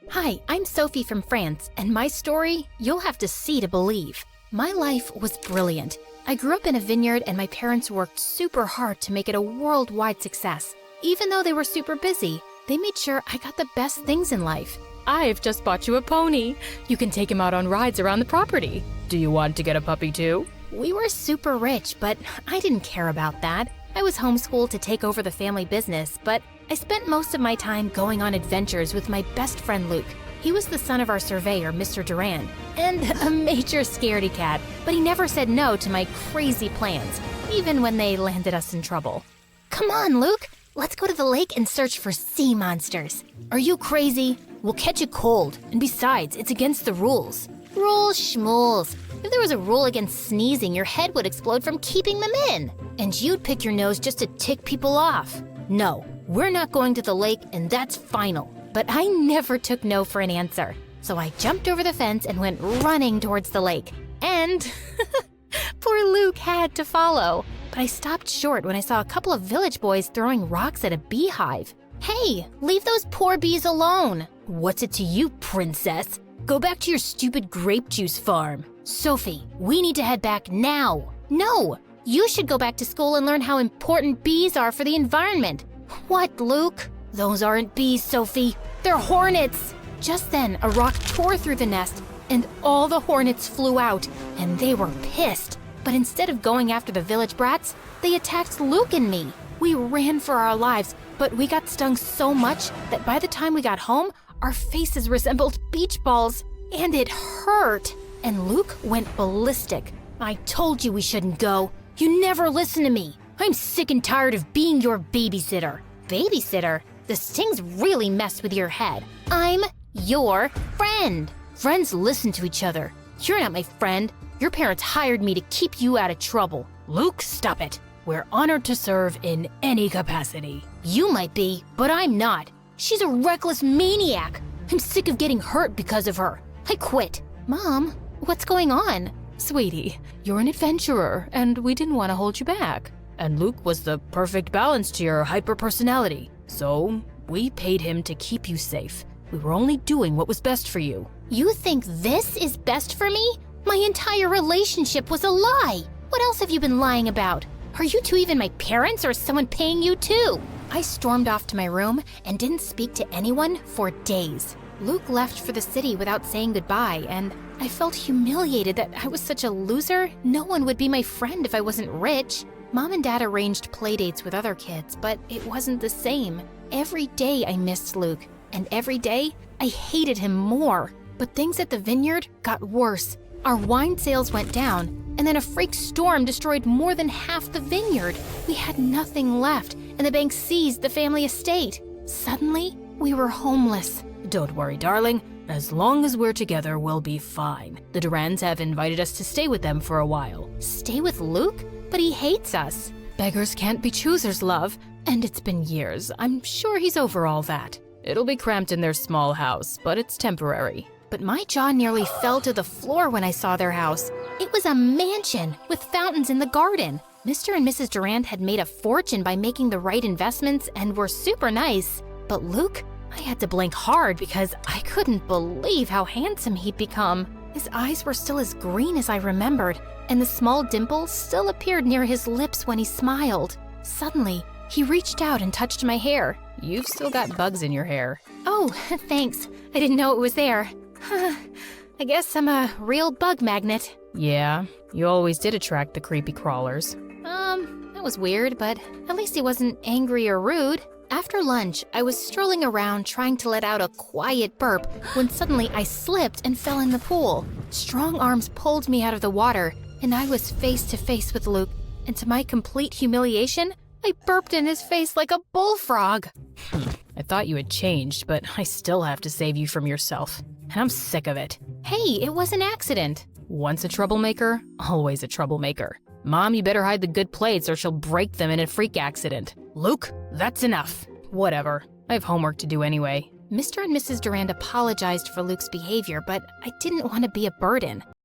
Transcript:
Hi, I'm Sophie from France, and my story, you'll have to see to believe. My life was brilliant. I grew up in a vineyard and my parents worked super hard to make it a worldwide success. Even though they were super busy, they made sure I got the best things in life. I've just bought you a pony. You can take him out on rides around the property. Do you want to get a puppy too? We were super rich, but I didn't care about that. I was homeschooled to take over the family business, but I spent most of my time going on adventures with my best friend Luke. He was the son of our surveyor, Mr. Durand, and a major scaredy cat, but he never said no to my crazy plans, even when they landed us in trouble. Come on, Luke! Let's go to the lake and search for sea monsters. Are you crazy? We'll catch a cold, and besides, it's against the rules. Rules schmools. If there was a rule against sneezing, your head would explode from keeping them in. And you'd pick your nose just to tick people off. No, we're not going to the lake, and that's final. But I never took no for an answer. So I jumped over the fence and went running towards the lake. And poor Luke had to follow. But I stopped short when I saw a couple of village boys throwing rocks at a beehive. Hey, leave those poor bees alone. What's it to you, princess? Go back to your stupid grape juice farm. Sophie, we need to head back now. No, you should go back to school and learn how important bees are for the environment. What, Luke? Those aren't bees, Sophie. They're hornets. Just then, a rock tore through the nest, and all the hornets flew out, and they were pissed. But instead of going after the village brats, they attacked Luke and me. We ran for our lives, but we got stung so much that by the time we got home, our faces resembled beach balls, and it hurt. And Luke went ballistic. I told you we shouldn't go. You never listen to me. I'm sick and tired of being your babysitter. Babysitter? The stings really messed with your head. I'm your friend. Friends listen to each other. You're not my friend. Your parents hired me to keep you out of trouble. Luke, stop it. We're honored to serve in any capacity. You might be, but I'm not. She's a reckless maniac. I'm sick of getting hurt because of her. I quit. Mom, what's going on? Sweetie, you're an adventurer, and we didn't want to hold you back. And Luke was the perfect balance to your hyper-personality. So, we paid him to keep you safe. We were only doing what was best for you. You think this is best for me? My entire relationship was a lie. What else have you been lying about? Are you two even my parents, or is someone paying you too? I stormed off to my room and didn't speak to anyone for days. Luke left for the city without saying goodbye, and I felt humiliated that I was such a loser. No one would be my friend if I wasn't rich. Mom and Dad arranged playdates with other kids, but it wasn't the same. Every day I missed Luke, and every day I hated him more. But things at the vineyard got worse. Our wine sales went down, and then a freak storm destroyed more than half the vineyard. We had nothing left, and the bank seized the family estate. Suddenly, we were homeless. Don't worry, darling. As long as we're together, we'll be fine. The Durands have invited us to stay with them for a while. Stay with Luke? But he hates us. Beggars can't be choosers, love. And it's been years. I'm sure he's over all that. It'll be cramped in their small house, but it's temporary. But my jaw nearly fell to the floor when I saw their house. It was a mansion with fountains in the garden. Mr. and Mrs. Durand had made a fortune by making the right investments and were super nice. But Luke, I had to blink hard because I couldn't believe how handsome he'd become. His eyes were still as green as I remembered, and the small dimple still appeared near his lips when he smiled. Suddenly, he reached out and touched my hair. You've still got bugs in your hair. Oh, thanks. I didn't know it was there. I guess I'm a real bug magnet. Yeah, you always did attract the creepy crawlers. That was weird, but at least he wasn't angry or rude. After lunch, I was strolling around trying to let out a quiet burp when suddenly I slipped and fell in the pool. Strong arms pulled me out of the water, and I was face to face with Luke. And to my complete humiliation, I burped in his face like a bullfrog. I thought you had changed, but I still have to save you from yourself. And I'm sick of it. Hey, it was an accident. Once a troublemaker, always a troublemaker. Mom, you better hide the good plates or she'll break them in a freak accident. Luke, that's enough. Whatever. I have homework to do anyway. Mr. and Mrs. Durand apologized for Luke's behavior, but I didn't want to be a burden.